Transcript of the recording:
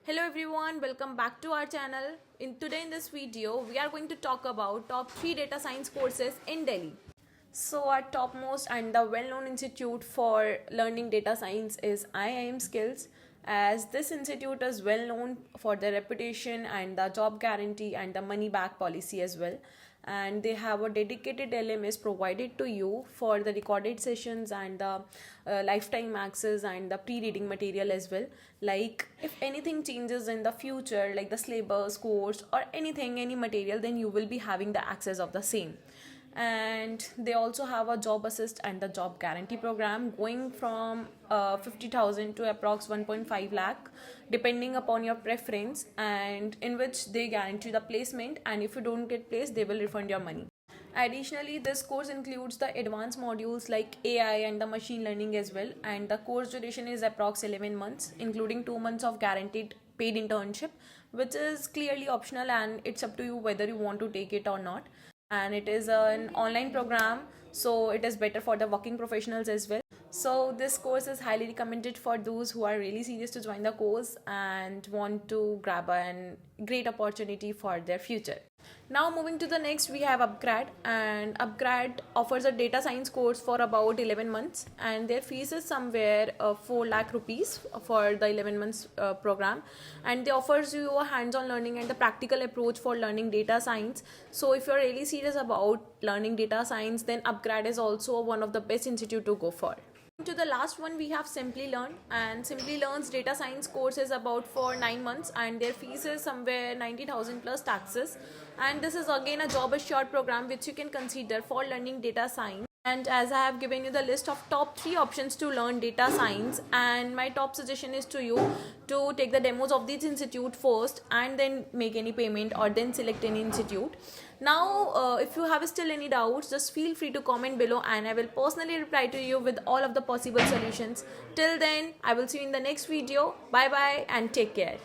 Hello everyone, welcome back to our channel. In this video, we are going to talk about top 3 data science courses in Delhi. So our topmost and the well-known institute for learning data science is IIM Skills, as this institute is well known for their reputation and the job guarantee and the money back policy as well. And they have a dedicated LMS provided to you for the recorded sessions and the lifetime access and the pre-reading material as well. Like if anything changes in the future, like the syllabus course or anything, any material, then you will be having the access of the same. And they also have a job assist and the job guarantee program going from 50,000 to approx 1.5 lakh depending upon your preference, and in which they guarantee the placement, and if you don't get placed they will refund your money. Additionally, this course includes the advanced modules like AI and the machine learning as well, and the course duration is approx 11 months including 2 months of guaranteed paid internship, which is clearly optional and it's up to you whether you want to take it or not. And it is an online program, so it is better for the working professionals as well. So this course is highly recommended for those who are really serious to join the course and want to grab a great opportunity for their future. Now moving to the next, we have Upgrad, and Upgrad offers a data science course for about 11 months, and their fees is somewhere 4 lakh rupees for the 11 months program, and they offers you a hands-on learning and the practical approach for learning data science. So if you're really serious about learning data science, then Upgrad is also one of the best institute to go for. To the last one, we have Simplilearn, and Simplilearn's data science course is about for 9 months and their fees is somewhere 90,000 plus taxes, and this is again a job assured program which you can consider for learning data science. And as I have given you the list of top 3 options to learn data science, and my top suggestion is to you to take the demos of this institute first and then make any payment or then select any institute. Now if you have still any doubts, just feel free to comment below and I will personally reply to you with all of the possible solutions. Till then, I will see you in the next video. Bye bye and take care.